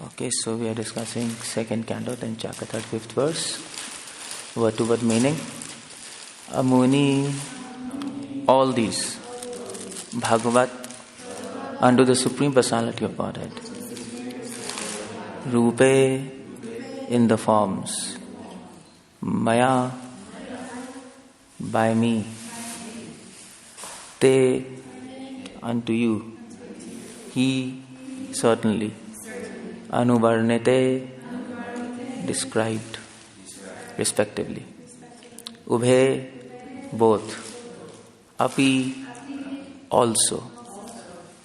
Okay, so we are discussing second canto, 10th chapter, 35th verse, word to word meaning. Amuni, all these, Bhagavat, unto the Supreme Personality of Godhead. Rupe, in the forms. Maya, by me. Te, unto you. He, certainly. Anuvarnete, described, respectively. Ubhe, both. Api, also.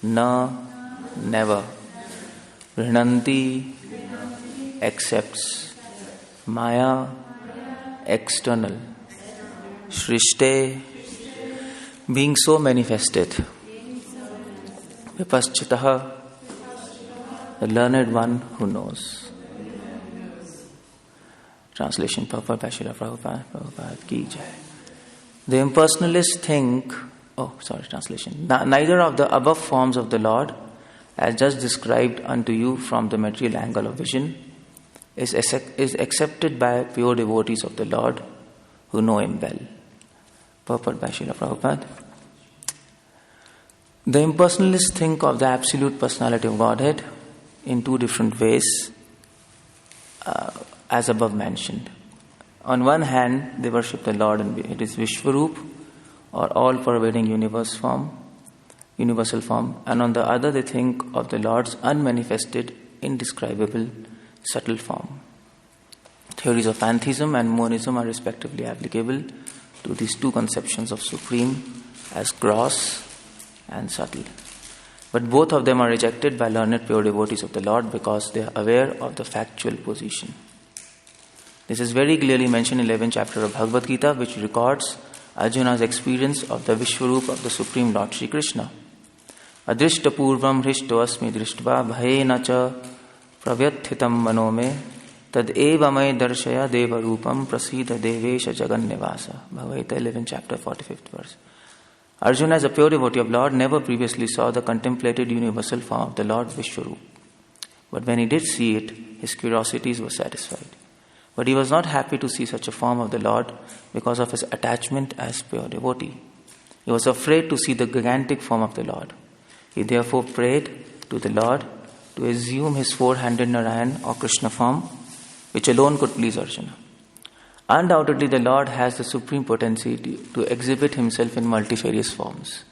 Na, never. Rinanti, accepts. Maya, external. Shrishte, being so manifested. Vipaschitaha, the learned one who knows. Translation, purport by Srila Prabhupada ki jai. The impersonalists think, translation. Neither of the above forms of the Lord, as just described unto you from the material angle of vision, is accepted by pure devotees of the Lord who know Him well. Purport by Srila Prabhupada. The impersonalists think of the absolute personality of Godhead in two different ways, as above mentioned. On one hand, they worship the Lord in His Vishwarup, or all-pervading universal form, and on the other they think of the Lord's unmanifested, indescribable, subtle form. Theories of pantheism and monism are respectively applicable to these two conceptions of Supreme as gross and subtle. But both of them are rejected by learned pure devotees of the Lord because they are aware of the factual position. This is very clearly mentioned in 11th chapter of Bhagavad Gita, which records Arjuna's experience of the Vishwarup of the Supreme Lord Sri Krishna. Adrishta purvam hrishto asmi drishtva bhayena cha pravyathitam manome tad evamay darshaya deva rupam prasida devesha jagannivasa. Bhagavad Gita 11th chapter 45th verse. Arjuna, as a pure devotee of Lord, never previously saw the contemplated universal form of the Lord Vishwarup. But when he did see it, his curiosities were satisfied. But he was not happy to see such a form of the Lord because of his attachment as pure devotee. He was afraid to see the gigantic form of the Lord. He therefore prayed to the Lord to assume his four-handed Narayan or Krishna form, which alone could please Arjuna. Undoubtedly, the Lord has the supreme potency to exhibit himself in multifarious forms.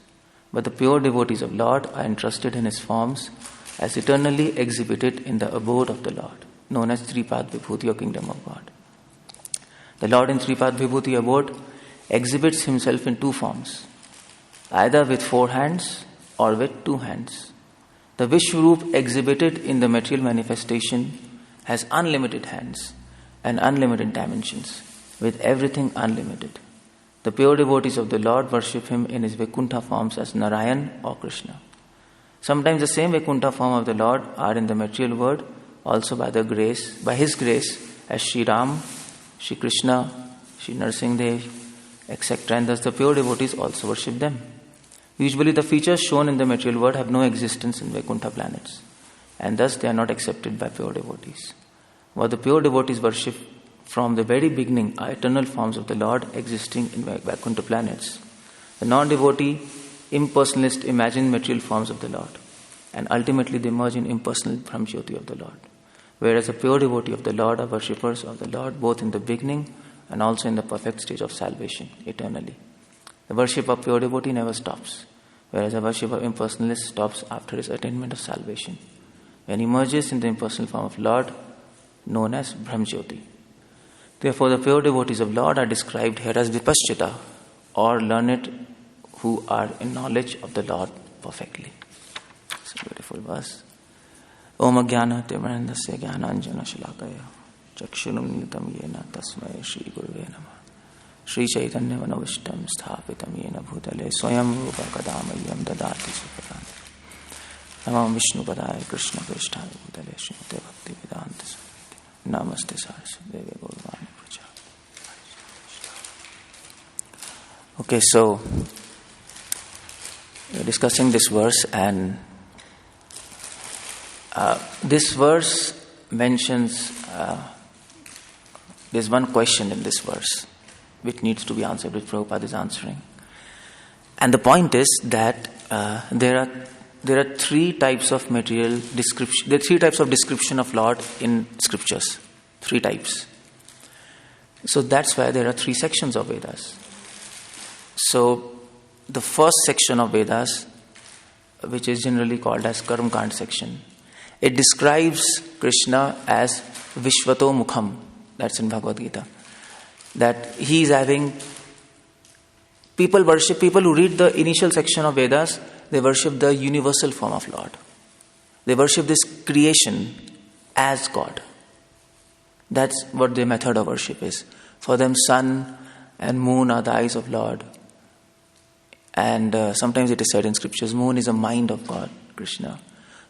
But the pure devotees of Lord are entrusted in his forms as eternally exhibited in the abode of the Lord, known as Tripad Vibhuti or Kingdom of God. The Lord in Tripad Vibhuti abode exhibits himself in two forms, either with four hands or with two hands. The Vishwarup exhibited in the material manifestation has unlimited hands and unlimited dimensions, with everything unlimited. The pure devotees of the Lord worship him in his Vaikuntha forms as Narayan or Krishna. Sometimes the same Vaikuntha form of the Lord are in the material world also by his grace as Sri Ram, Sri Krishna, Sri Narsingh, etc. And thus the pure devotees also worship them. Usually the features shown in the material world have no existence in Vaikuntha planets, and thus they are not accepted by pure devotees. What the pure devotees worship from the very beginning are eternal forms of the Lord existing in Vaikuntha planets. The non-devotee, impersonalist imagine material forms of the Lord, and ultimately they merge in impersonal Brahmjyoti of the Lord. Whereas the pure devotee of the Lord are worshippers of the Lord both in the beginning and also in the perfect stage of salvation, eternally. The worship of pure devotee never stops, whereas the worship of impersonalist stops after his attainment of salvation, when he merges in the impersonal form of Lord, known as Brahmjyoti. Therefore, the pure devotees of Lord are described here as Vipaschita, or learned who are in knowledge of the Lord perfectly. It's a beautiful verse. Om Jnana Timarandasya Jnana Anjana Shalakaya Chakshunam Nitam Yena Tasmaya Shri Gurve Namah Shri Chaitanya Manavishtam Sthapitam Yena Bhutale Swayam Rupa Kadamayam Dadati Supadan Namam Vishnu Padaya Krishna Krishnaya Bhutale Srimate Bhakti Vedanta Swami Namaste Saraswati Devi Gauravani Pracha. Okay, so we're discussing this verse, and this verse mentions, there's one question in this verse which needs to be answered, which Prabhupada is answering. And the point is that there are three types of material description. There are three types of description of Lord in scriptures. Three types. So that's why there are three sections of Vedas. So the first section of Vedas, which is generally called as Karma Kand section, it describes Krishna as Vishvato Mukham. That's in Bhagavad Gita. That he is having people who read the initial section of Vedas, they worship the universal form of Lord. They worship this creation as God. That's what their method of worship is. For them, sun and moon are the eyes of Lord. And sometimes it is said in scriptures, moon is a mind of God, Krishna.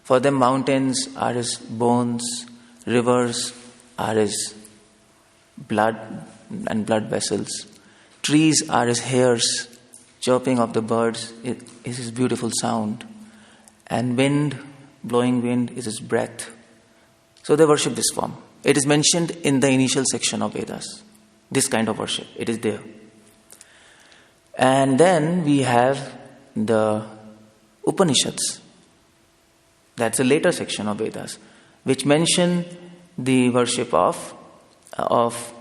For them, mountains are his bones, rivers are his blood and blood vessels. Trees are his hairs, chirping of the birds is his beautiful sound. And wind, blowing wind, is his breath. So they worship this form. It is mentioned in the initial section of Vedas. This kind of worship, it is there. And then we have the Upanishads. That's a later section of Vedas, which mention the worship of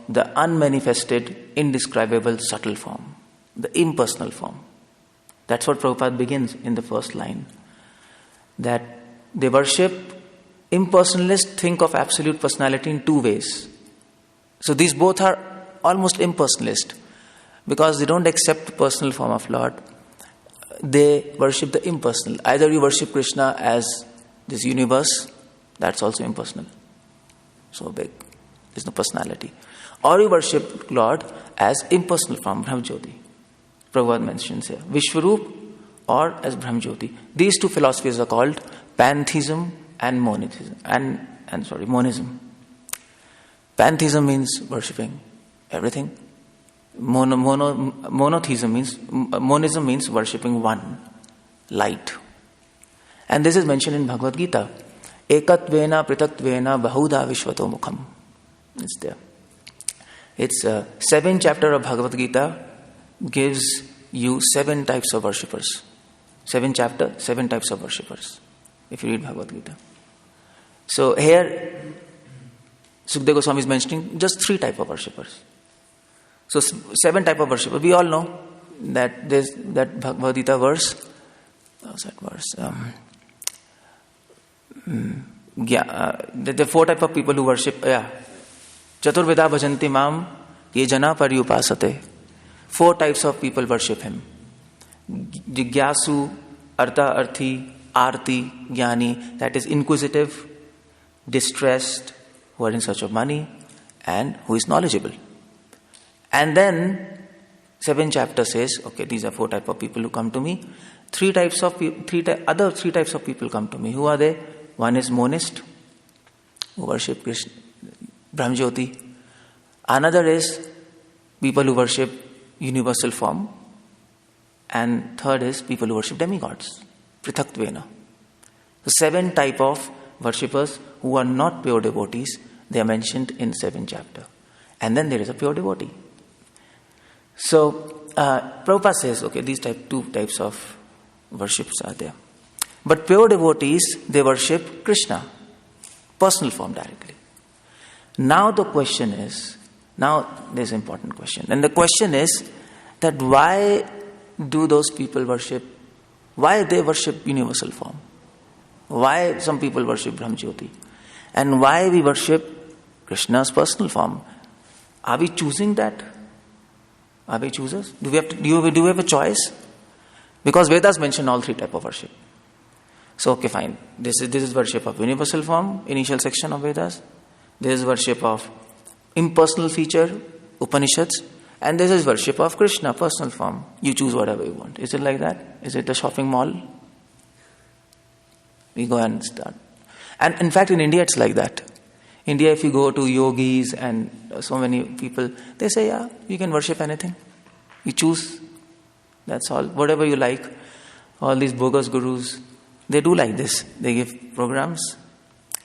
the unmanifested, indescribable, subtle form, the impersonal form. That's what Prabhupada begins in the first line. That they worship, impersonalists think of absolute personality in two ways. So these both are almost impersonalist, because they don't accept the personal form of Lord. They worship the impersonal. Either you worship Krishna as this universe, that's also impersonal, so big, there's no personality. Or you worship Lord as impersonal form, Brahmajyoti. Prabhupada mentions here, Vishwarup or as Brahmajyoti. These two philosophies are called pantheism and monism. Monism. Pantheism means worshipping everything. Monotheism means, monism means worshipping one, light. And this is mentioned in Bhagavad Gita. Ekatvena pritatvena bahuda vishvato mukham. It's there. It's 7th chapter of Bhagavad Gita gives you 7 types of worshippers. 7th chapter, 7 types of worshippers. If you read Bhagavad Gita. So here, Sukadeva Goswami is mentioning just 3 types of worshippers. So 7 types of worshippers. We all know that there's that Bhagavad Gita verse. What's that verse? There are 4 types of people who worship. Chaturveda bhajanti mam ye jana paryupasate. 4 types of people worship him. Jigyasu, Artha, Arthi, Arti, Jnani. That is inquisitive, distressed, who are in search of money, and who is knowledgeable. And then 7th chapter says, okay, these are 4 types of people who come to me. 3 types of people come to me. Who are they? One is monist, who worship Krishna, Brahmajyoti. Another is people who worship universal form. And third is people who worship demigods, Prithaktvena. The 7 type of worshippers who are not pure devotees, they are mentioned in 7th chapter. And then there is a pure devotee. So Prabhupada says, okay, these 2 types of worships are there. But pure devotees, they worship Krishna, personal form directly. Now the question is, there's an important question. And the question is that why do those people worship, why they worship universal form? Why some people worship Brahmajyoti? And why we worship Krishna's personal form? Are we choosing that? Are we choosers? Do we have a choice? Because Vedas mention all 3 types of worship. So okay, fine. This is worship of universal form, initial section of Vedas. This is worship of impersonal feature, Upanishads. And this is worship of Krishna, personal form. You choose whatever you want. Is it like that? Is it a shopping mall? We go and start. And in fact, in India, it's like that. India, if you go to yogis and so many people, they say, yeah, you can worship anything. You choose. That's all. Whatever you like. All these bogus gurus, they do like this. They give programs.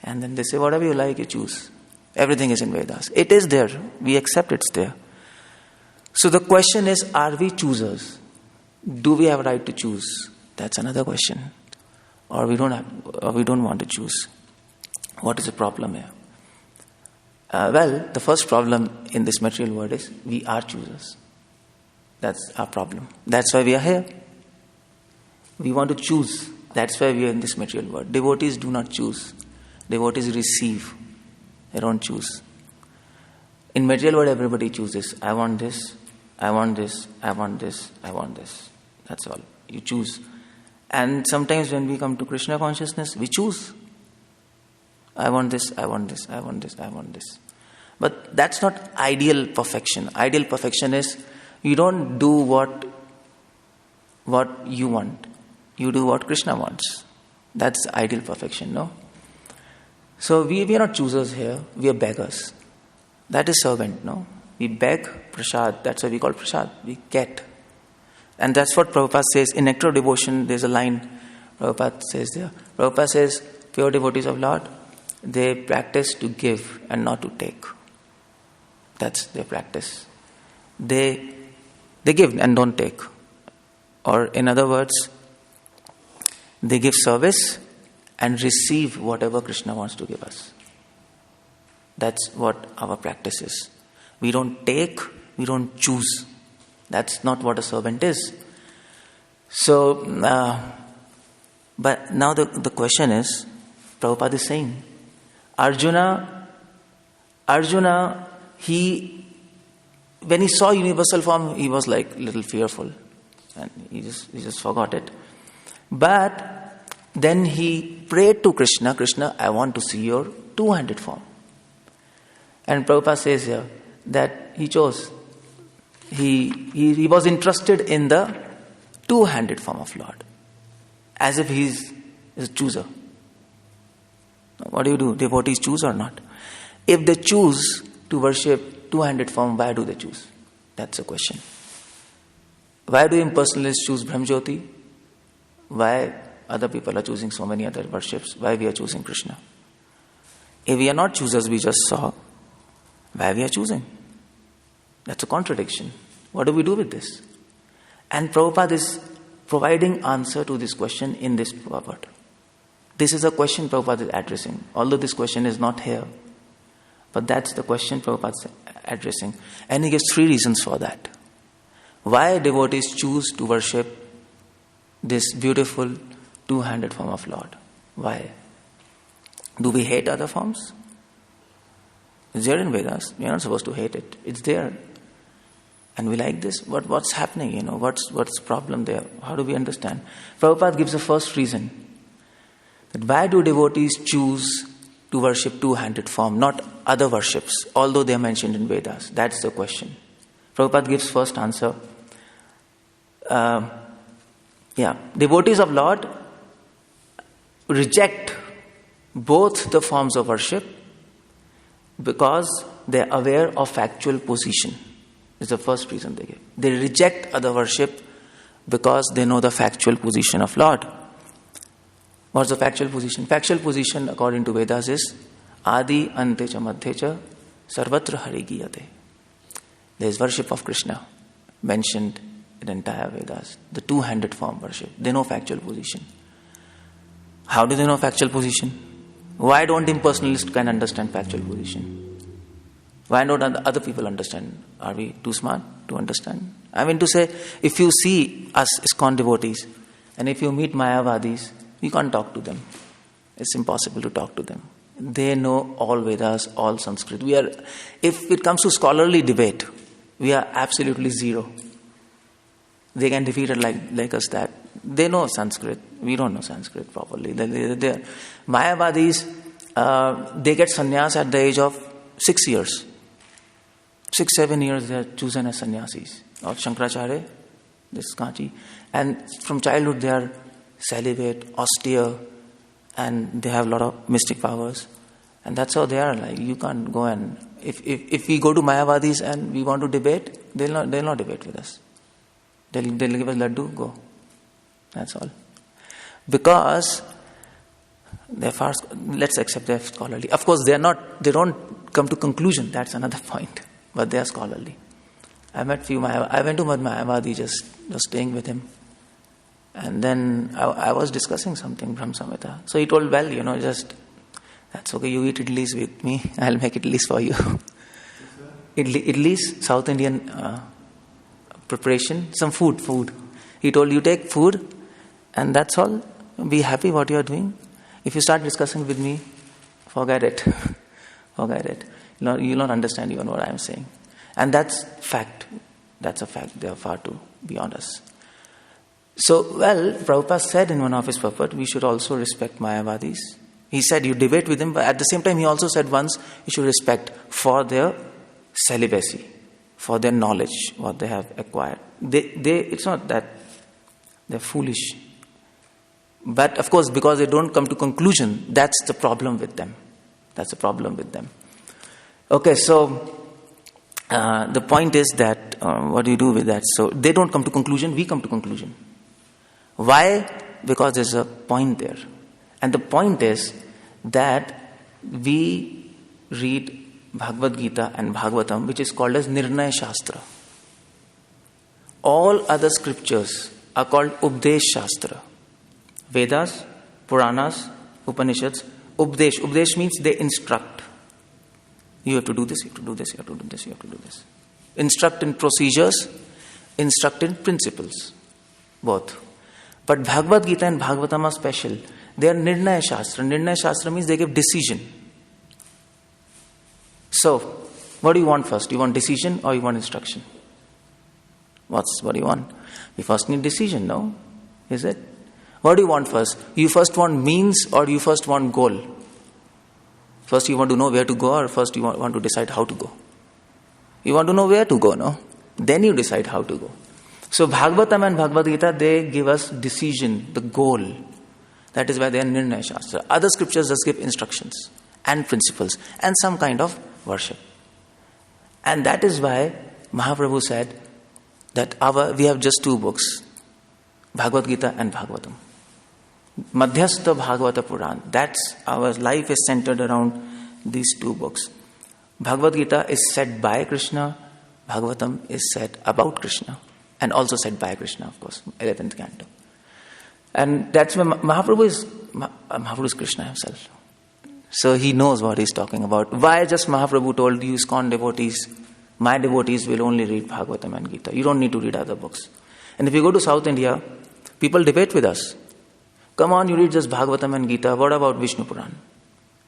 And then they say, whatever you like, you choose. Everything is in Vedas. It is there. We accept it's there. So the question is, are we choosers? Do we have a right to choose? That's another question. Or we don't want to choose. What is the problem here? Well, the first problem in this material world is we are choosers. That's our problem. That's why we are here. We want to choose. That's why we are in this material world. Devotees do not choose. Devotees receive. They don't choose. In material world, everybody chooses. I want this, I want this, I want this, I want this. That's all. You choose. And sometimes when we come to Krishna consciousness, we choose. I want this, I want this, I want this, I want this. But that's not ideal perfection. Ideal perfection is you don't do what you want. You do what Krishna wants. That's ideal perfection, no? So we are not choosers here. We are beggars. That is servant, no? We beg prasad. That's why we call prasad. We get. And that's what Prabhupada says. In Nectar of Devotion, there's a line Prabhupada says there. Prabhupada says, pure devotees of Lord, they practice to give and not to take. That's their practice. They give and don't take. Or in other words, they give service and receive whatever Krishna wants to give us. That's what our practice is. We don't take, we don't choose. That's not what a servant is. So, but now the question is, Prabhupada is saying, Arjuna, when he saw universal form, he was like a little fearful. And he just forgot it. But then he prayed to Krishna, Krishna, I want to see your two-handed form. And Prabhupada says here that he chose. He was interested in the two-handed form of Lord. As if he's a chooser. What do? Devotees choose or not? If they choose to worship two-handed form, why do they choose? That's the question. Why do impersonalists choose Brahmjyoti? Why other people are choosing so many other worships? Why we are choosing Krishna? If we are not choosers, we just saw, why we are choosing? That's a contradiction. What do we do with this? And Prabhupada is providing answer to this question in this purport. This is a question Prabhupada is addressing. Although this question is not here. But that's the question Prabhupada is addressing. And he gives 3 reasons for that. Why devotees choose to worship this beautiful two-handed form of Lord? Why? Do we hate other forms? It's there in Vedas. We are not supposed to hate it. It's there. And we like this. What's happening? What's the problem there? How do we understand? Prabhupada gives the first reason. That why do devotees choose to worship two-handed form, not other worships, although they are mentioned in Vedas? That's the question. Prabhupada gives first answer. Devotees of Lord reject both the forms of worship because they are aware of factual position. Is the first reason they give. They reject other worship because they know the factual position of Lord. What's the factual position? Factual position according to Vedas is Adi Ante Cha Madhye Cha Sarvatra Hari Giyate. There is worship of Krishna mentioned in the entire Vedas. The two-handed form worship. They know factual position. How do they know factual position? Why don't impersonalists can understand factual position? Why don't other people understand? Are we too smart to understand? I mean to say, if you see us ISKCON devotees, and if you meet Mayavadis, you can't talk to them. It's impossible to talk to them. They know all Vedas, all Sanskrit. If it comes to scholarly debate, we are absolutely zero. They can defeat it like us that. They know Sanskrit. We don't know Sanskrit properly. Mayavadis, they get sannyas at the age of 6 years. 6-7 years they are chosen as sannyasis. Or Shankaracharya, this Kanchi. And from childhood they are celibate, austere, and they have a lot of mystic powers. And that's how they are. Like, you can't go and... If we go to Mayavadis and we want to debate, they'll not debate with us. They'll give us laddu, go. That's all. Because They're far, let's accept they're scholarly. Of course, they don't come to conclusion. That's another point. But they are scholarly. I met few I went to Mayavadi, just staying with him. And then I was discussing something from Samhita. So he told, well, just, that's okay, you eat idlis with me. I'll make idlis for you. Idlis, South Indian preparation, some food. He told, you take food and that's all. Be happy what you are doing. If you start discussing with me, forget it. Forget it. You'll not understand even what I am saying. And that's fact. That's a fact. They are far too beyond us. So, well, Prabhupada said in one of his purport, we should also respect Mayavadis. He said you debate with them, but at the same time he also said once, you should respect for their celibacy, for their knowledge, what they have acquired. It's not that they're foolish. But of course, because they don't come to conclusion, that's the problem with them. That's the problem with them. Okay, so the point is that, what do you do with that? So they don't come to conclusion, we come to conclusion. Why? Because there's a point there. And the point is that we read Bhagavad Gita and Bhagavatam, which is called as Nirnaya Shastra. All other scriptures are called Updesh Shastra. Vedas, Puranas, Upanishads, Updesh. Updesh means they instruct. You have to do this, you have to do this, you have to do this, you have to do this. Instruct in procedures, instruct in principles. Both. But Bhagavad Gita and Bhagavatam are special. They are Nirnaya Shastra. Nirnaya Shastra means they give decision. So, what do you want first? You want decision or you want instruction? What do you want? You first need decision, no? Is it? What do you want first? You first want means or you first want goal? First you want to know where to go or first you want to decide how to go? You want to know where to go, no? Then you decide how to go. So Bhagavatam and Bhagavad Gita, they give us decision, the goal. That is why they are Nirnaya Shastra. Other scriptures just give instructions and principles and some kind of worship. And that is why Mahaprabhu said that we have just two books, Bhagavad Gita and Bhagavatam. Madhyastha Bhagavata Puran. That's our life is centered around these two books. Bhagavad Gita is said by Krishna, Bhagavatam is said about Krishna, and also said by Krishna, of course, 11th canto. And that's where Mahaprabhu is Krishna himself. So he knows what he's talking about. Why just Mahaprabhu told you, ISKCON devotees, my devotees will only read Bhagavatam and Gita. You don't need to read other books. And if you go to South India, people debate with us. Come on, you read just Bhagavatam and Gita. What about Vishnu Puran?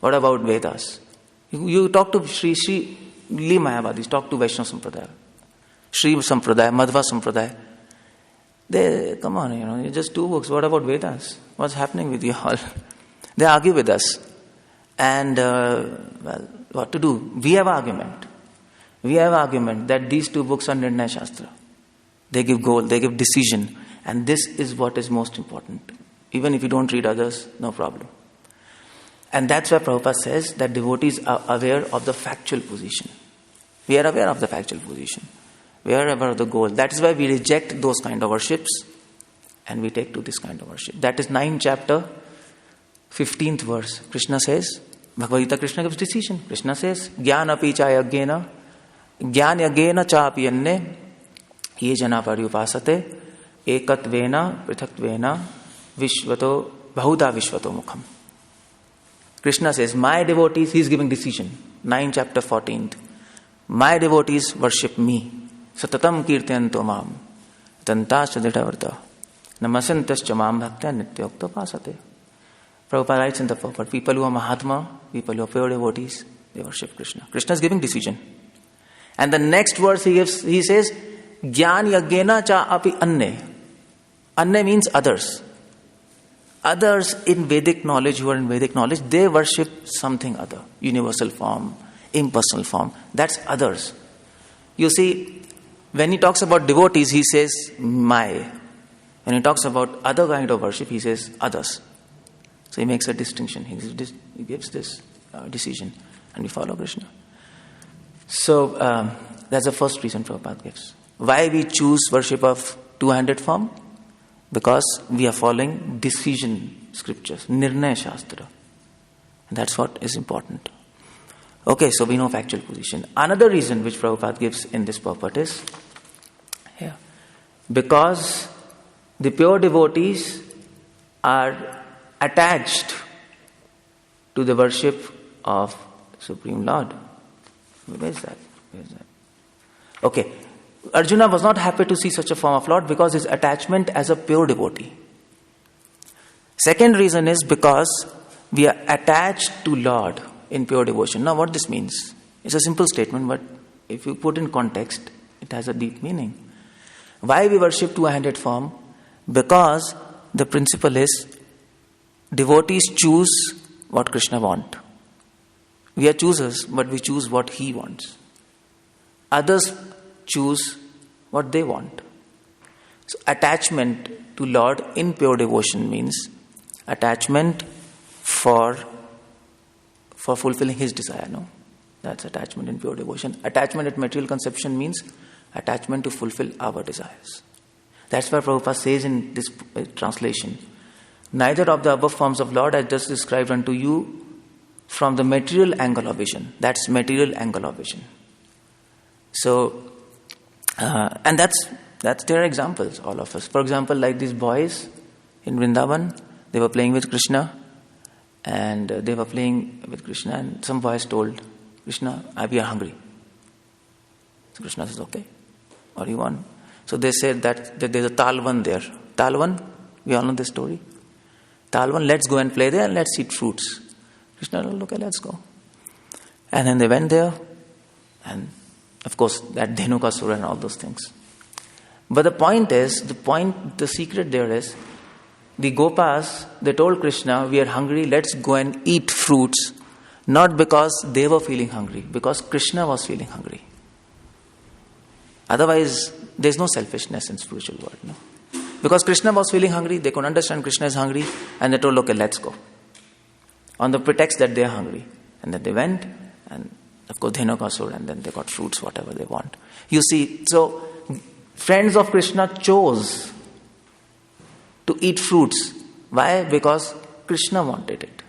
What about Vedas? You talk to Sri Mayavadis, talk to Vaishnava Sampradaya, Sri Sampradaya, Madhva Sampradaya. They, come on, just two books. What about Vedas? What's happening with you all? They argue with us. And, well, what to do? We have argument. We have argument that these two books are Nirnaya Shastra. They give goal, they give decision. And this is what is most important. Even if you don't read others, no problem. And that's why Prabhupada says that devotees are aware of the factual position. We are aware of the factual position. We are aware of the goal. That is why we reject those kind of worships and we take to this kind of worship. That is 9th chapter, 15th verse. Krishna says, Bhagavad Gita, Krishna gives decision. Krishna says, Jnana api cha yagyena, Jnana yagyena cha api anne, ye jana paryupasate, ekatvena, prithaktvena, vishvato, bahuda vishvato mukham. Krishna says, my devotees, he is giving decision. 9th chapter, 14th. My devotees worship me. Satatam kirtyanto mam. Tantascha ditavarta. Namasantascha mam bhaktya nityokta pasate. Prabhupada writes in the purport, people who are Mahatma, people who are pure devotees, they worship Krishna. Krishna is giving decision. And the next verse he says, Jnana yagyena cha api anne. Anne means others. Others in Vedic knowledge, who are in Vedic knowledge, they worship something other. Universal form, impersonal form. That's others. You see, when he talks about devotees, he says, my. When he talks about other kind of worship, he says, others. So he makes a distinction. He gives this decision. And we follow Krishna. So, that's the first reason Prabhupada gives. Why we choose worship of two-handed form? Because we are following decision scriptures, Nirnaya Shastra. That's what is important. Okay, so we know factual position. Another reason which Prabhupada gives in this purport is here. Because the pure devotees are attached to the worship of Supreme Lord. Where is that? Okay. Arjuna was not happy to see such a form of Lord because his attachment as a pure devotee. Second reason is because we are attached to Lord in pure devotion. Now what this means? It's a simple statement, but if you put in context, it has a deep meaning. Why we worship two-handed form? Because the principle is devotees choose what Krishna wants. We are choosers, but we choose what he wants. Others choose what they want. So attachment to Lord in pure devotion means attachment for fulfilling his desire. No, that's attachment in pure devotion. Attachment in material conception means attachment to fulfill our desires. That's why Prabhupada says in this translation, neither of the above forms of Lord I just described unto you from the material angle of vision. That's material angle of vision. So, and that's there are examples, all of us. For example, like these boys in Vrindavan, they were playing with Krishna, and and some boys told Krishna, we are hungry. So Krishna says, okay, what do you want? So they said that there's a Talvan there. Talvan, we all know this story. Talvan, let's go and play there and let's eat fruits. Krishna told, okay, let's go. And then they went there, and of course, that Dhenukasura and all those things. But the secret there is, the Gopas, they told Krishna, we are hungry, let's go and eat fruits. Not because they were feeling hungry, because Krishna was feeling hungry. Otherwise, there's no selfishness in spiritual world. No? Because Krishna was feeling hungry, they could understand Krishna is hungry, and they told, okay, let's go. On the pretext that they are hungry. And then they went, and of course, Dhenukasura, and then they got fruits, whatever they want. You see, so friends of Krishna chose to eat fruits. Why? Because Krishna wanted it.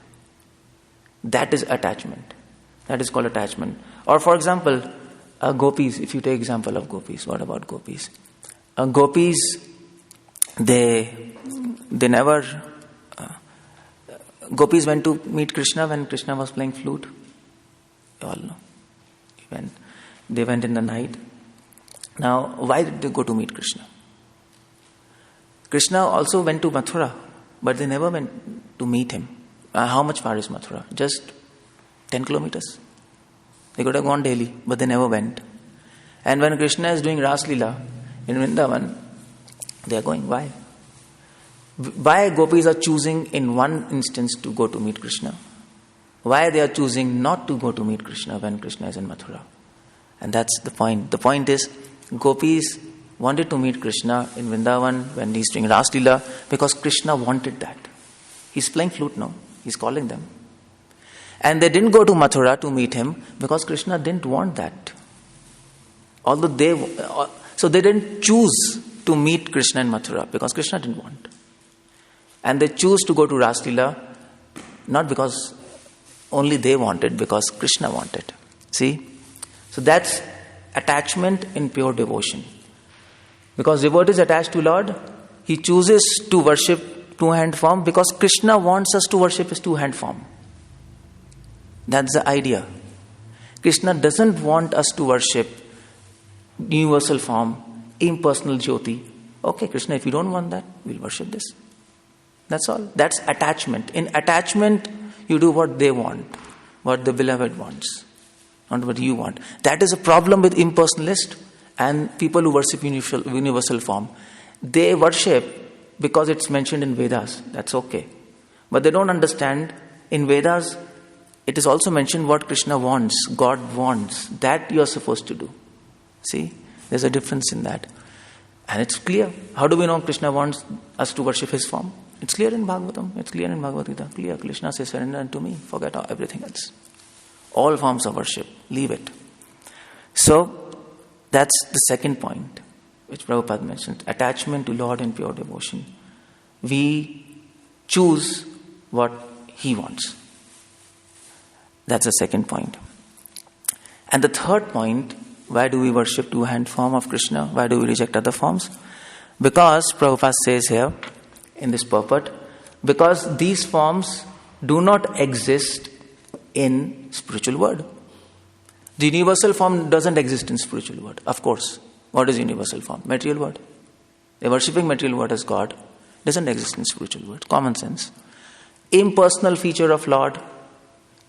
That is attachment. That is called attachment. Or for example, gopis, if you take example of gopis, what about gopis? Gopis, they never... gopis went to meet Krishna when Krishna was playing flute. You all know. They went in the night. Now, why did they go to meet Krishna? Krishna also went to Mathura, but they never went to meet him. How much far is Mathura? Just 10 kilometers. They could have gone daily, but they never went. And when Krishna is doing Ras Leela in Vrindavan, they are going. Why? Why gopis are choosing in one instance to go to meet Krishna? Why they are choosing not to go to meet Krishna when Krishna is in Mathura? And that's the point. The point is, gopis wanted to meet Krishna in Vrindavan when he's doing Ras Leela because Krishna wanted that. He's playing flute now. He's calling them. And they didn't go to Mathura to meet him because Krishna didn't want that. So they didn't choose to meet Krishna in Mathura because Krishna didn't want. And they choose to go to Ras Leela not because only they wanted, because Krishna wanted. See? So that's attachment in pure devotion. Because devotee is attached to Lord, he chooses to worship two-hand form because Krishna wants us to worship his two-hand form. That's the idea. Krishna doesn't want us to worship universal form, impersonal Jyoti. Okay, Krishna, if you don't want that, we'll worship this. That's all. That's attachment. In attachment, you do what they want, what the beloved wants, not what you want. That is a problem with impersonalists and people who worship universal form. They worship because it's mentioned in Vedas. That's okay. But they don't understand, in Vedas, it is also mentioned what Krishna wants, God wants. That you are supposed to do. See? There's a difference in that. And it's clear. How do we know Krishna wants us to worship his form? It's clear in Bhagavatam. It's clear in Bhagavad Gita. Clear. Krishna says, surrender unto me. Forget everything else. All forms of worship. Leave it. So, that's the second point, which Prabhupada mentioned. Attachment to Lord in pure devotion. We choose what he wants. That's the second point. And the third point, why do we worship two-hand form of Krishna? Why do we reject other forms? Because, Prabhupada says here, in this purport, because these forms do not exist in spiritual world. The universal form doesn't exist in spiritual world. Of course. What is universal form? Material world. They're worshipping material world as God. Doesn't exist in spiritual world. Common sense. Impersonal feature of Lord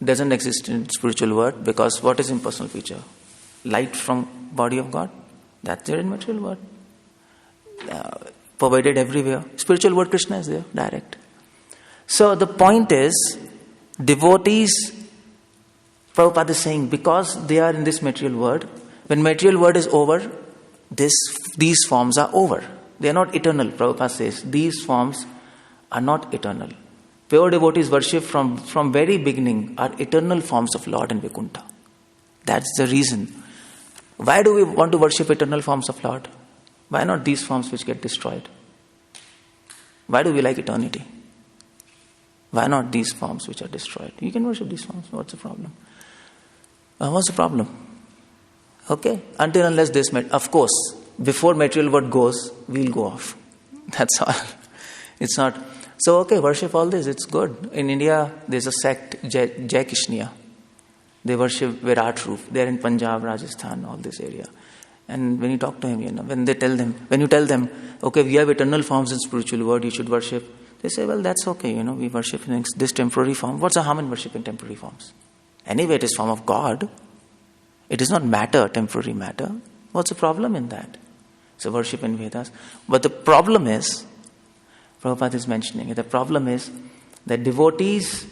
doesn't exist in spiritual world, because what is impersonal feature? Light from body of God. That's there in material world. Pervaded everywhere. Spiritual world, Krishna is there, direct. So the point is, devotees, Prabhupada is saying, because they are in this material world, when material world is over, these forms are over. They are not eternal. Prabhupada says, these forms are not eternal. Pure devotees worship from very beginning are eternal forms of Lord in Vaikuntha. That's the reason. Why do we want to worship eternal forms of Lord? Why not these forms which get destroyed? Why do we like eternity? Why not these forms which are destroyed? You can worship these forms. What's the problem? What's the problem? Okay? Until unless this, of course, before material world goes, we'll go off. That's all. It's not. So, okay, worship all this. It's good. In India, there's a sect, Jai Kishniya. They worship Virat Roop. They're in Punjab, Rajasthan, all this area. And when you talk to him, when you tell them, okay, we have eternal forms in spiritual world, you should worship. They say, well, that's okay, we worship in this temporary form. What's the harm in worshiping temporary forms? Anyway, it is form of God. It does not matter, temporary matter. What's the problem in that? So worship in Vedas. But the problem is, Prabhupada is mentioning it, the problem is that devotees,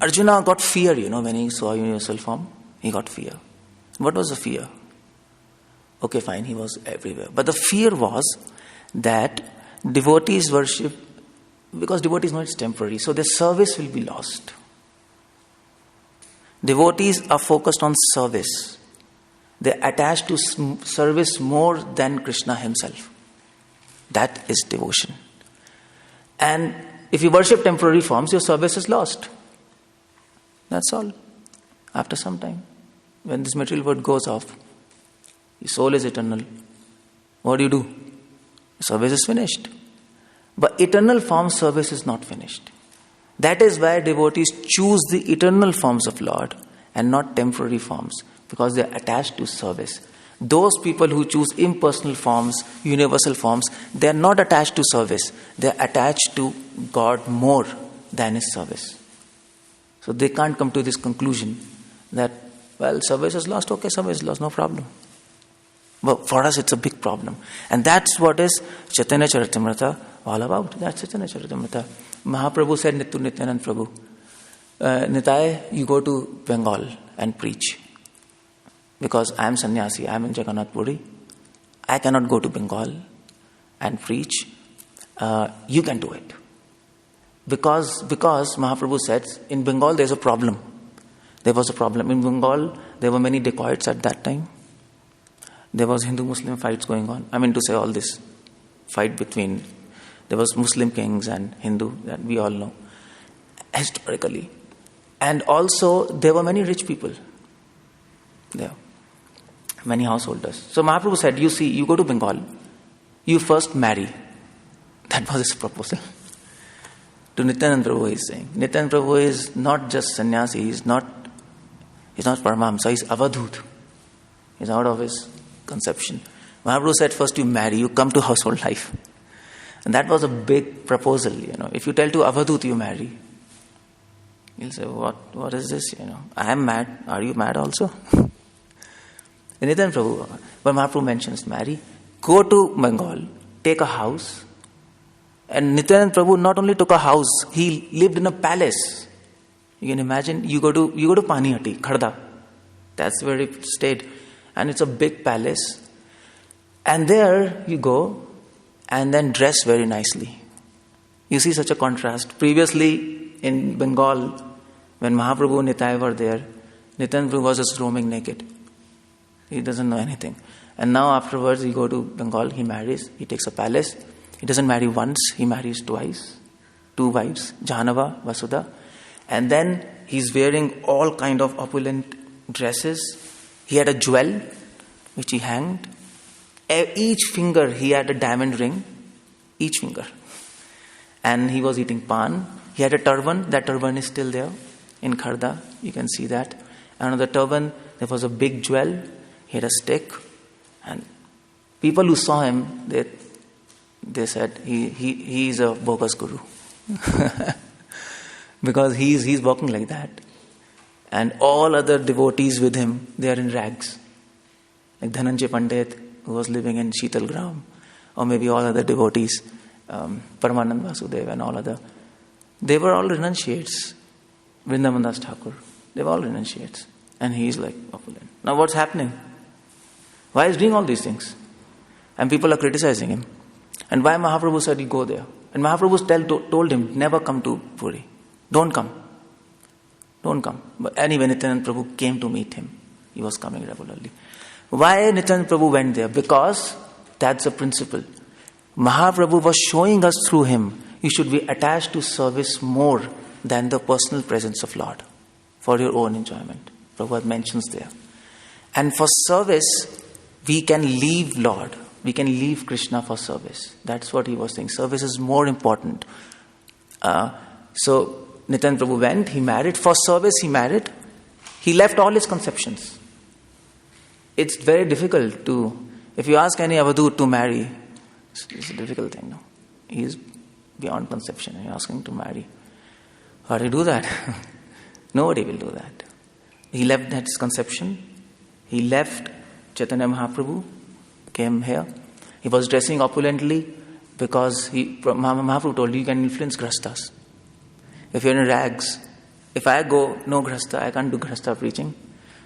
Arjuna got fear, when he saw universal form, he got fear. What was the fear? Okay, fine, he was everywhere. But the fear was that devotees worship, because devotees know it's temporary, so their service will be lost. Devotees are focused on service. They're attached to service more than Krishna himself. That is devotion. And if you worship temporary forms, your service is lost. That's all. After some time, when this material world goes off, your soul is eternal. What do? Service is finished. But eternal form service is not finished. That is why devotees choose the eternal forms of Lord and not temporary forms, because they are attached to service. Those people who choose impersonal forms, universal forms, they are not attached to service. They are attached to God more than his service. So they can't come to this conclusion that, well, service is lost. Okay, service is lost, no problem. But for us, it's a big problem. And that's what is Chaitanya Charitamrita all about. That's Chaitanya Charitamrita. Mahaprabhu said to Nityanand Prabhu, Nitai, you go to Bengal and preach. Because I am sannyasi, I am in Jagannath Puri. I cannot go to Bengal and preach. You can do it. Because Mahaprabhu said, in Bengal there is a problem. There was a problem. In Bengal, there were many dacoits at that time. There was Hindu-Muslim fights going on. I mean to say all this fight between, there was Muslim kings and Hindu, that we all know, historically. And also, there were many rich people there. Many householders. So Mahaprabhu said, you see, you go to Bengal, you first marry. That was his proposal. To Nityananda Prabhu he is saying. Nityananda Prabhu is not just sannyasi, he's not Paramahamsa, he's Avadhut. He's out of his conception. Mahaprabhu said, first you marry, you come to household life. And that was a big proposal, If you tell to Avadhut you marry, he'll say, what is this, I am mad. Are you mad also? Nityananda Prabhu, when Mahaprabhu mentions marry, go to Bengal, take a house. And Nityananda Prabhu not only took a house, he lived in a palace. You can imagine, you go to Panihati, Kharda. That's where he stayed. And it's a big palace. And there you go and then dress very nicely. You see such a contrast. Previously in Bengal, when Mahaprabhu and Nitai were there, Nityananda Prabhu was just roaming naked. He doesn't know anything. And now afterwards, he go to Bengal, he marries, he takes a palace. He doesn't marry once, he marries twice. 2 wives, Jahnava, Vasudha. And then he's wearing all kind of opulent dresses. He had a jewel which he hanged. Each finger he had a diamond ring. Each finger. And he was eating pan. He had a turban. That turban is still there in Kharda. You can see that. And on the turban there was a big jewel. He had a stick. And people who saw him, they said he is a bogus guru. Because he's walking like that. And all other devotees with him, they are in rags. Like Dhananjay Pandit, who was living in Sheetalgram, or maybe all other devotees, Paramanand Vasudev and all other. They were all renunciates. Vrindavan Das Thakur. They were all renunciates. And he is like opulent. Now what's happening? Why is he doing all these things? And people are criticizing him. And why Mahaprabhu said you go there? And Mahaprabhu told him, never come to Puri. Don't come. Don't come. But anyway, Nityananda Prabhu came to meet him. He was coming regularly. Why Nityananda Prabhu went there? Because that's the principle. Mahaprabhu was showing us through him, you should be attached to service more than the personal presence of Lord for your own enjoyment. Prabhupada mentions there. And for service, we can leave Lord. We can leave Krishna for service. That's what he was saying. Service is more important. So Nityananda Prabhu went, he married. For service, he married. He left all his conceptions. It's very difficult to, if you ask any Avadut to marry, it's a difficult thing. No? He is beyond conception. You're asking to marry. How do you do that? Nobody will do that. He left his conception. He left Chaitanya Mahaprabhu, came here. He was dressing opulently because Mahaprabhu told you can influence grastas. If you're in rags, if I go no grasta, I can't do grasta preaching.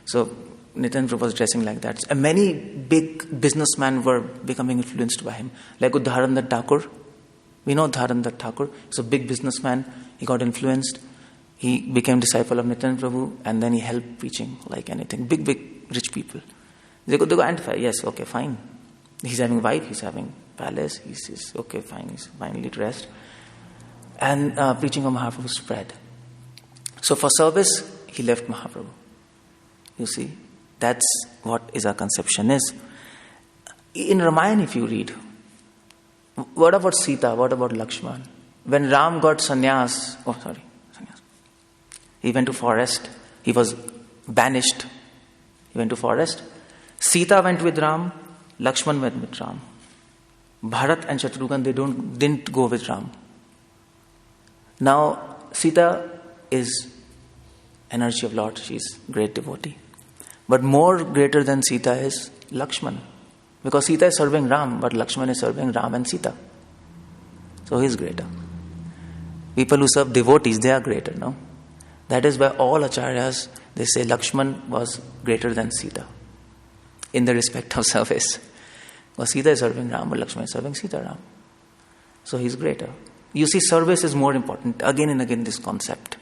So Nityananda Prabhu was dressing like that. And many big businessmen were becoming influenced by him. Like Udharandat Thakur. We know Udharandat Thakur. He's a big businessman. He got influenced. He became disciple of Nityananda Prabhu and then he helped preaching like anything. Big rich people. They go identify. Yes, okay, fine. He's having wife, he's having palace. He says, okay, fine. He's finally dressed. And preaching of Mahaprabhu spread. So for service, he left Mahaprabhu. You see, that's what is our conception is. In Ramayana, if you read, what about Sita? What about Lakshman? When Ram got sannyas, he went to forest. He was banished. He went to forest. Sita went with Ram. Lakshman went with Ram. Bharat and Shatrughan, they didn't go with Ram. Now, Sita is energy of Lord. She's great devotee. But more greater than Sita is Lakshman. Because Sita is serving Ram, but Lakshman is serving Ram and Sita. So he's greater. People who serve devotees, they are greater, no? That is why all acharyas, they say Lakshman was greater than Sita in the respect of service. Because Sita is serving Ram, but Lakshman is serving Sita Ram. So he's greater. You see, service is more important. Again and again, this concept.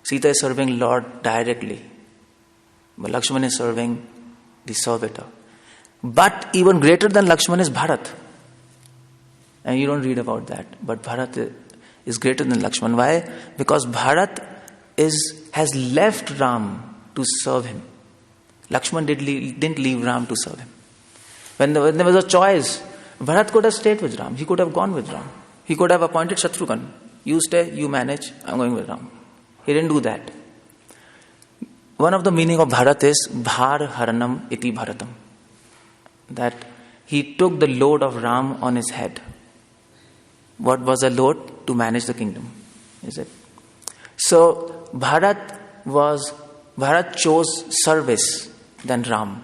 Sita is serving Lord directly, but Lakshman is serving the servitor. But even greater than Lakshman is Bharat. And you don't read about that. But Bharat is greater than Lakshman. Why? Because Bharat has left Ram to serve him. Lakshman didn't leave Ram to serve him. When there was a choice, Bharat could have stayed with Ram. He could have gone with Ram. He could have appointed Shatrughan. You stay, you manage, I'm going with Ram. He didn't do that. One of the meaning of Bharat is Bhar Haranam iti Bharatam. That he took the load of Ram on his head. What was the load? To manage the kingdom. Is it? So Bharat chose service than Ram.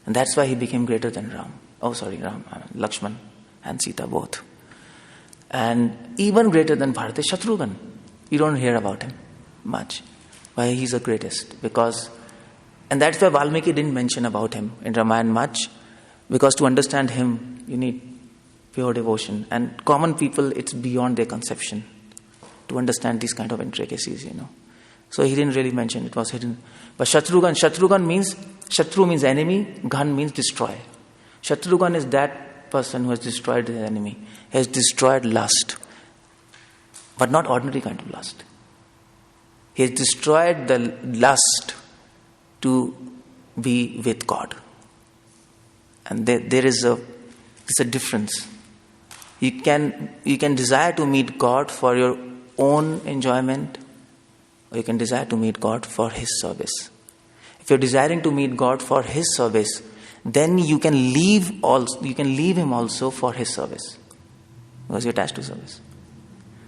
And that's why he became greater than Ram. Lakshman and Sita both. And even greater than Bharat is Shatrughan. You don't hear about him much. Why he's the greatest? And that's why Valmiki didn't mention about him in Ramayana much. Because to understand him, you need pure devotion. And common people, it's beyond their conception to understand these kind of intricacies, So he didn't really mention, it was hidden. But Shatrughan means, Shatru means enemy, Ghan means destroy. Shatrughan is that person who has destroyed his enemy. He has destroyed lust. But not ordinary kind of lust. He has destroyed the lust to be with God. And there is a difference. You can desire to meet God for your own enjoyment, or you can desire to meet God for His service. If you're desiring to meet God for His service, then you can leave Him also for His service, because you're attached to service.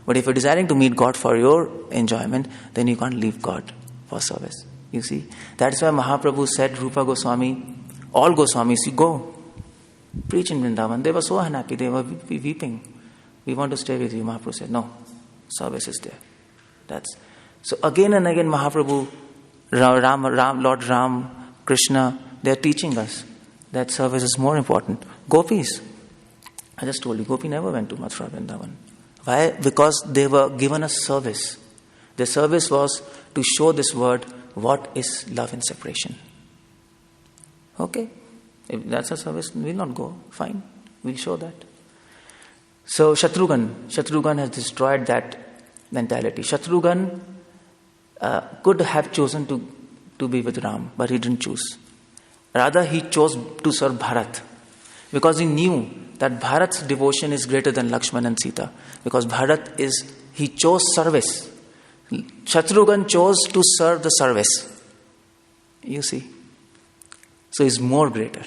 But if you're desiring to meet God for your enjoyment, then you can't leave God for service. You see, that's why Mahaprabhu said, Rupa Goswami, all Goswamis, you go preach in Vrindavan. They were so unhappy, they were weeping. We want to stay with you. Mahaprabhu said, no, service is there. So again and again Mahaprabhu, Lord Ram, Krishna, they are teaching us that service is more important. Gopis, I just told you, Gopi never went to Mathura Vrindavan. Why? Because they were given a service. Their service was to show this world what is love and separation. Okay, if that's a service, we'll not go. Fine, we'll show that. So Shatrughan has destroyed that mentality. Shatrughan could have chosen to be with Ram, but he didn't choose. Rather, he chose to serve Bharat, because he knew that Bharat's devotion is greater than Lakshman and Sita, because he chose service. Shatrughan chose to serve the service. You see. So he's more greater.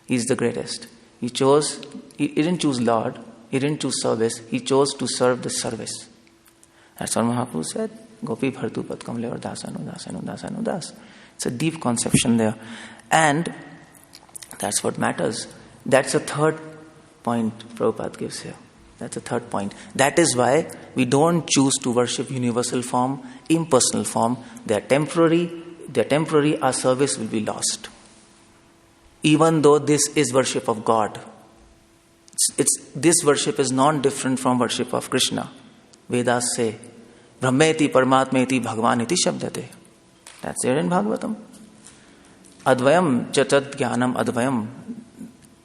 He's the greatest. He didn't choose Lord, he didn't choose service, he chose to serve the service. That's what Mahaprabhu said. Gopi bhartu pad kamle or dasanu das. It's a deep conception there. And that's what matters. That's a third point Prabhupada gives here. That's a third point. That is why we don't choose to worship universal form, impersonal form. They are temporary, our service will be lost. Even though this is worship of God. This worship is non-different from worship of Krishna. Vedas say, Brahmeti Paramatmeti Bhagavaniti Shabdate. That's there in Bhagavatam. Advayam Chatat Jnanam Advayam.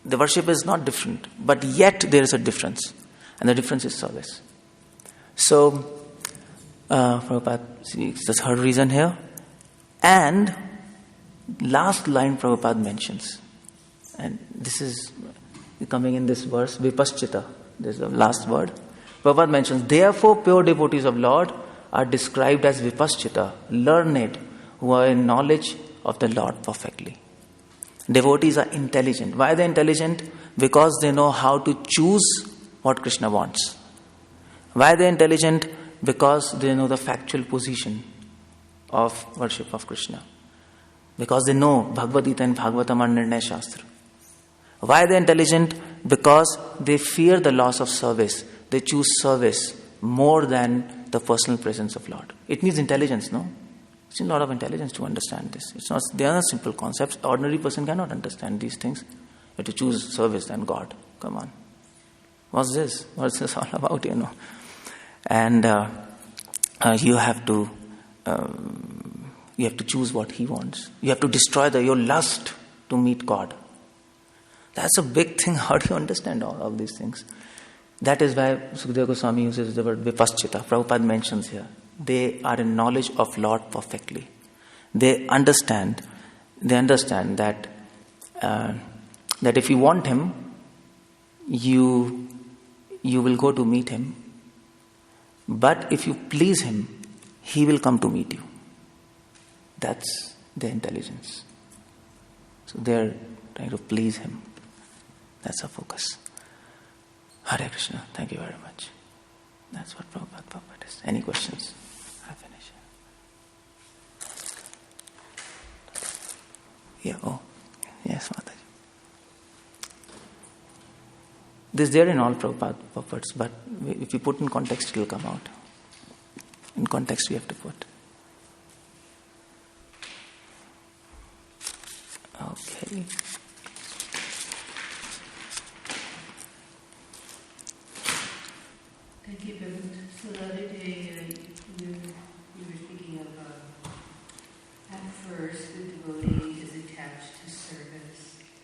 The worship is not different, but yet there is a difference. And the difference is service. So, Prabhupada sees the third reason here. And last line Prabhupada mentions, and this is coming in this verse, Vipaschita. This is the last word. Prabhupada mentions, therefore pure devotees of Lord are described as Vipaschita, learned, who are in knowledge of the Lord perfectly. Devotees are intelligent. Why are they intelligent? Because they know how to choose what Krishna wants. Why are they intelligent? Because they know the factual position of worship of Krishna. Because they know Bhagavad Gita and Bhagavatam are Nirnaya Shastra. Why are they intelligent? Because they fear the loss of service. They choose service more than the personal presence of Lord. It needs intelligence, no? It's a lot of intelligence to understand this. They are not simple concepts. Ordinary person cannot understand these things. You have to choose service than God. Come on. What's this? What's this all about, And you have to choose what He wants. You have to destroy your lust to meet God. That's a big thing. How do you understand all of these things? That is why Sukadeva Goswami uses the word Vipaschita. Prabhupada mentions here. They are in knowledge of Lord perfectly. They understand that if you want Him, you will go to meet Him. But if you please Him, He will come to meet you. That's their intelligence. So they're trying to please Him. That's our focus. Hare Krishna. Thank you very much. That's what Prabhupada is. Any questions? I finish. Yeah. Oh, yes, Mataji. This is there in all Prabhupada's, but if you put in context, it will come out. In context, we have to put. Okay. Thank you, Bhavan. So the other day you were speaking of at first the devotee is attached to service,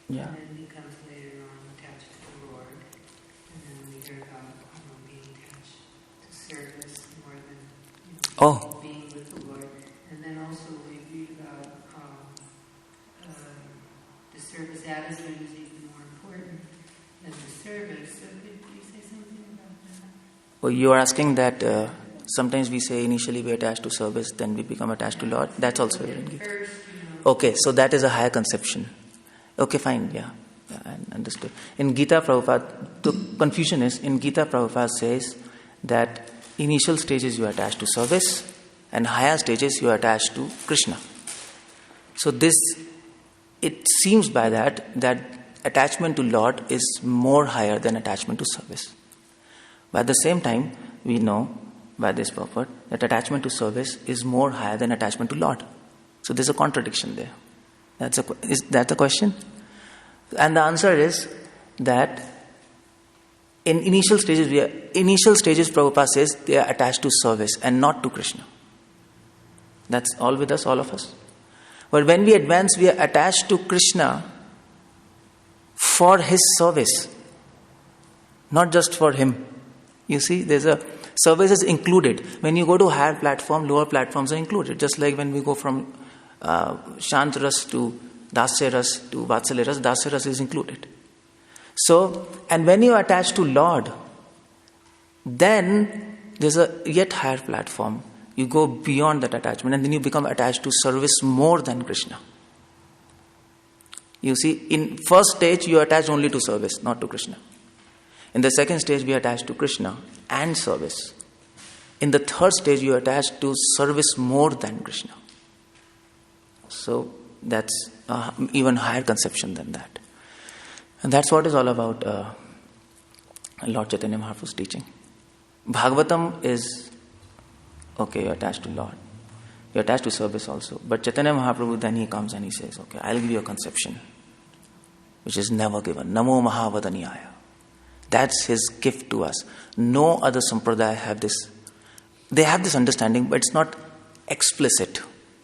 Yeah. and then becomes later on attached to the Lord. And then we hear about being attached to service more than being with the Lord. service attitude is even more important than the service. So could you say something about that? Well, you are asking that sometimes we say initially we attach to service, then we become attached to Lord. That's also in Gita. First, Okay, so that is a higher conception. Okay, fine, yeah, I understood. In Gita, Prabhupada, the confusion is, in Gita, Prabhupada says that initial stages you attach to service and higher stages you attach to Krishna. So this, it seems by that attachment to Lord is more higher than attachment to service. But at the same time, we know by this purport that attachment to service is more higher than attachment to Lord. So there's a contradiction there. Is that the question? And the answer is that in initial stages, Prabhupada says they are attached to service and not to Krishna. That's all with us, all of us. But when we advance, we are attached to Krishna for his service, not just for him. You see, there's a service is included. When you go to higher platform, lower platforms are included. Just like when we go from Shant Ras to Dasya Ras to Vatsalya Ras, Dasya Ras is included. So, and when you attach to Lord, then there's a yet higher platform. You go beyond that attachment and then you become attached to service more than Krishna. You see, in first stage you attach only to service, not to Krishna. In the second stage we attach to Krishna and service. In the third stage you attach to service more than Krishna. So that's even higher conception than that. And that's what is all about Lord Chaitanya Mahaprabhu's teaching. Bhagavatam is, okay, you're attached to Lord. You're attached to service also. But Chaitanya Mahaprabhu, then he comes and he says, okay, I'll give you a conception which is never given. Namo Mahavadaniyaya. That's his gift to us. No other sampradaya have this. They have this understanding, but it's not explicit.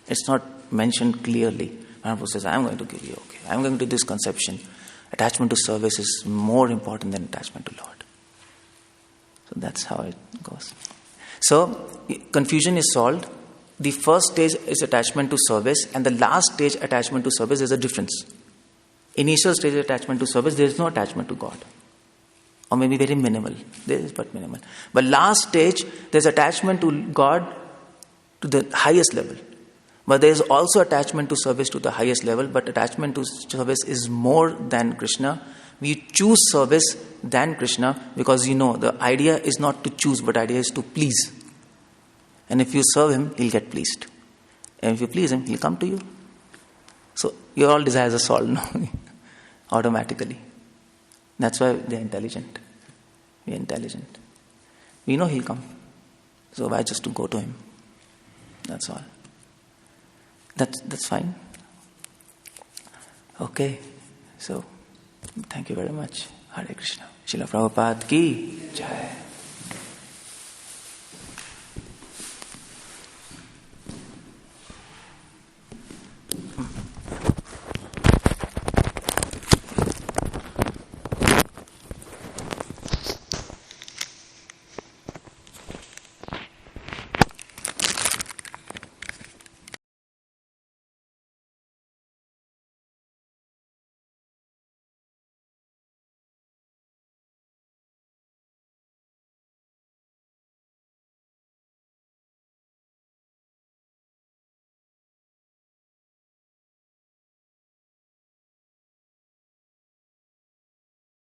It's not mentioned clearly. Mahaprabhu says, I'm going to give you, okay, I'm going to do this conception. Attachment to service is more important than attachment to Lord. So that's how it goes. So, confusion is solved. The first stage is attachment to service, and the last stage, attachment to service, is a difference. Initial stage attachment to service, there is no attachment to God. Or maybe very minimal. There is but minimal. But last stage, there's attachment to God to the highest level. But there is also attachment to service to the highest level, but attachment to service is more than Krishna. We choose service than Krishna because the idea is not to choose, but idea is to please. And if you serve him, he'll get pleased. And if you please him, he'll come to you. So your all desires are solved, no? Automatically. That's why they're intelligent. We're intelligent. We know he'll come. So why just to go to him? That's all. That's fine. Okay. So, thank you very much. Hare Krishna. Srila Prabhupada ki Jai.